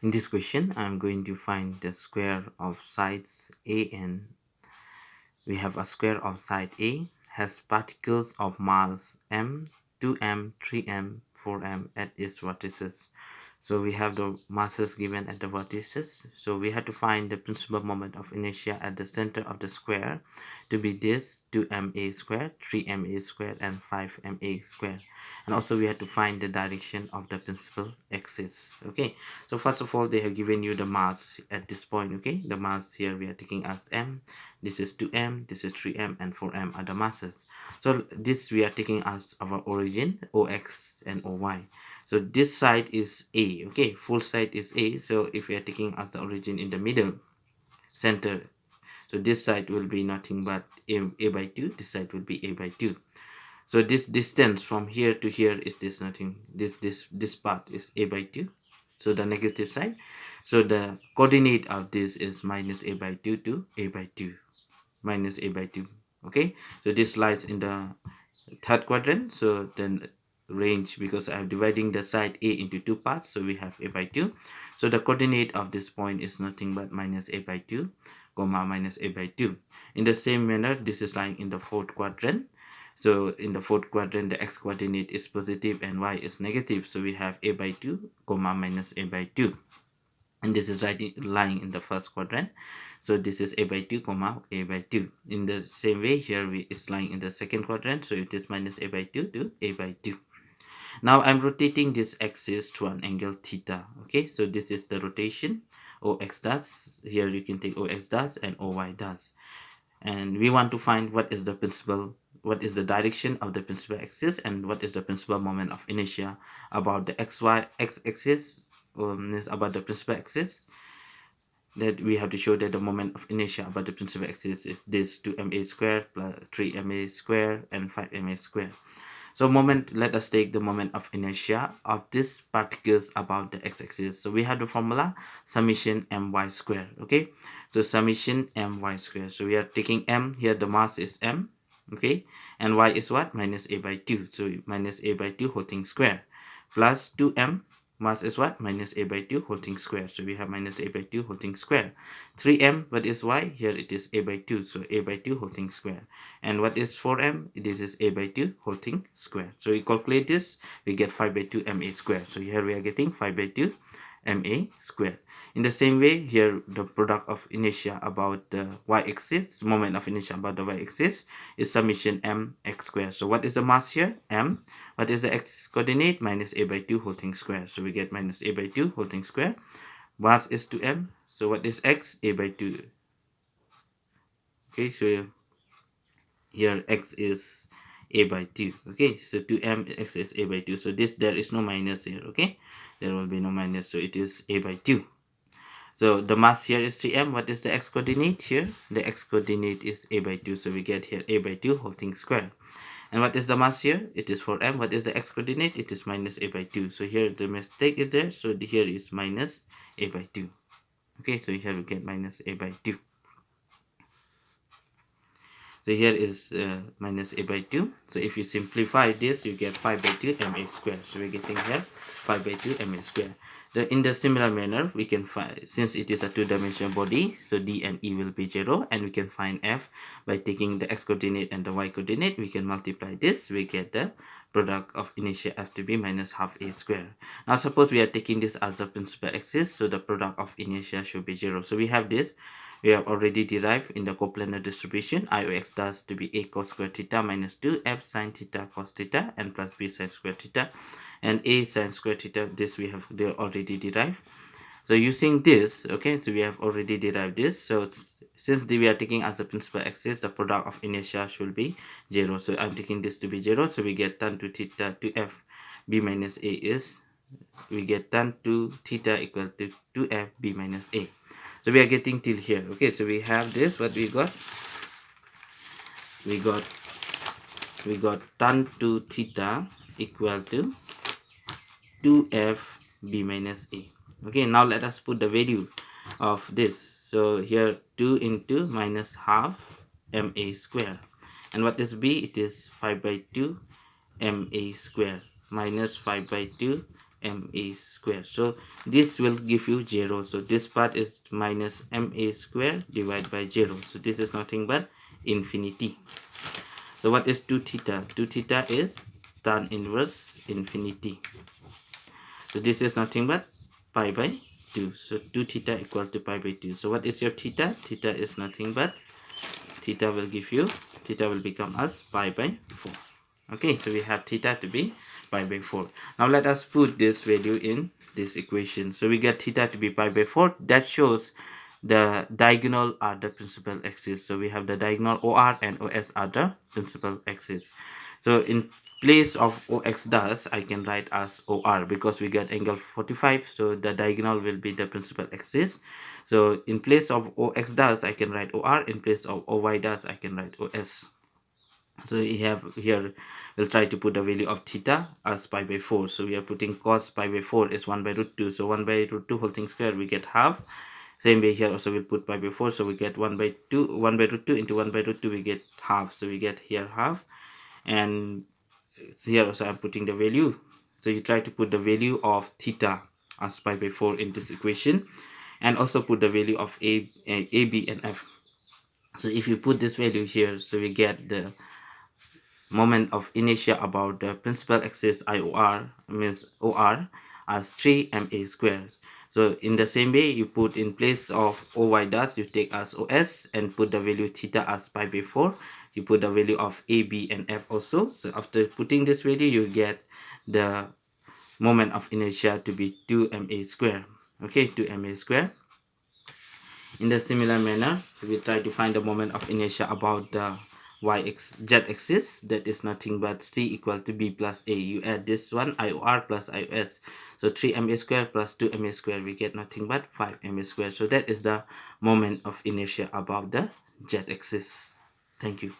In this question, I'm going to find the square of sides A, and we have a square of side A has particles of mass m, 2m, 3m, 4m at its vertices. So we have the masses given at the vertices. So we have to find the principal moment of inertia at the center of the square to be this 2ma squared, 3ma squared, and 5ma squared. And also we have to find the direction of the principal axis. Okay, so first of all, they have given you the mass at this point. Okay, the mass here we are taking as m. This is 2m, this is 3m, and 4m are the masses. So this we are taking as our origin, ox and oy. So this side is a. Okay, full side is a. So if we are taking as the origin in the middle center, so this side will be nothing but a by 2. This side will be a by 2. So this distance from here to here is this nothing. This part is a by 2. So the negative side. So the coordinate of this is minus a by 2 to a by 2. Minus a by 2. Okay, so this lies in the third quadrant. So then range, because I'm dividing the side a into two parts, so we have a by 2. So the coordinate of this point is nothing but minus a by 2 comma minus a by 2. In the same manner, this is lying in the fourth quadrant. So in the fourth quadrant, the x coordinate is positive and y is negative, so we have a by 2 comma minus a by 2. And this is lying in the first quadrant, so this is a by 2 comma a by 2. In the same way, here it's lying in the second quadrant, so it is minus a by 2 to a by 2. Now I'm rotating this axis to an angle theta. Okay, so this is the rotation. Ox does, here you can take ox does and oy does, and we want to find what is the direction of the principal axis and what is the principal moment of inertia about the x-axis, is about the principal axis. That we have to show that the moment of inertia about the principal axis is this 2ma squared plus 3ma squared and 5ma squared. So let us take the moment of inertia of these particles about the x-axis. So we have the formula summation my squared. Okay, so summation my squared. So we are taking m here, the mass is m. Okay, and y is what? Minus a by 2. So minus a by 2 whole thing square plus 2m. Mass is what? Minus a by 2 whole thing square. So we have minus a by 2 whole thing square. 3m, what is y? Here it is a by 2. So a by 2 whole thing square. And what is 4m? This is a by 2 whole thing square. So we calculate this, we get 5 by 2 ma square. So here we are getting 5 by 2 ma square. In the same way, here the product of inertia about the y-axis, moment of inertia about the y-axis is summation m x square. So what is the mass here? M. What is the x coordinate? Minus a by 2 whole thing square. So we get minus a by 2 whole thing square. Mass is 2m. So what is x? A by 2. Okay, so here x is a by 2. Okay, so 2m, x is a by 2. So there is no minus here. Okay, there will be no minus, so it is a by 2. So the mass here is 3m. What is the x coordinate here? The x coordinate is a by 2. So we get here a by 2 whole thing square. And what is the mass here? It is 4m. What is the x coordinate? It is minus a by 2. So here the mistake is there. So here is minus a by 2. Okay, so here we get minus a by 2. So here is minus a by 2. So if you simplify this, you get 5 by 2 ma square. So we're getting here 5 by 2 ma square. In the similar manner, we can find, since it is a two-dimensional body, so d and e will be 0, and we can find f by taking the x coordinate and the y coordinate. We can multiply this, we get the product of inertia f to be minus half a square. Now suppose we are taking this as a principal axis, so the product of inertia should be 0. So we have this. We have already derived in the coplanar distribution. Iox does to be a cos square theta minus 2 f sine theta cos theta and plus b sine square theta, and a sine square theta. This we have already derived. So using this, okay, so we have already derived this. So since we are taking as the principal axis, the product of inertia should be 0. So I'm taking this to be 0. So we get tan to theta to f b minus a is, we get tan to theta equal to 2f b minus a. So we are getting till here. Okay, so we have this. What we got? We got tan to theta equal to 2f b minus a. Okay, now let us put the value of this. So here 2 into minus half ma square. And what is b? It is 5 by 2 ma square minus 5 by 2 ma square. So this will give you 0. So this part is minus ma square divided by 0. So this is nothing but infinity. So what is 2 theta? 2 theta is tan inverse infinity. So this is nothing but pi by 2. So 2 theta equal to pi by 2. So what is your theta? Theta is nothing but theta will become as pi by 4. Okay, so we have theta to be pi by 4. Now let us put this value in this equation. So we get theta to be pi by 4. That shows the diagonal are the principal axis. So we have the diagonal OR and OS are the principal axis. So in place of OX dash, I can write as OR because we get angle 45. So the diagonal will be the principal axis. So in place of OX dash, I can write OR. In place of OY dash, I can write OS. So we have here, we'll try to put the value of theta as pi by 4. So we are putting cos pi by 4 is 1 by root 2. So 1 by root 2 whole thing square, we get half. Same way here also we'll put pi by 4. So we get 1 by 2, 1 by root 2 into 1 by root 2, we get half. So we get here half. And here also I'm putting the value. So you try to put the value of theta as pi by 4 in this equation. And also put the value of A, B, and F. So if you put this value here, so we get the moment of inertia about the principal axis IOR means OR as 3 ma squared. So in the same way, you put in place of OY dash, you take as OS and put the value theta as pi by 4. You put the value of A, B, and F also. So after putting this value, you get the moment of inertia to be 2 ma squared. Okay, 2 ma squared. In the similar manner, we try to find the moment of inertia about the z axis. That is nothing but c equal to b plus a. You add this one, IOR plus IOS. So 3 ma square plus 2 ma square, we get nothing but 5 ma square. So that is the moment of inertia about the z axis. Thank you.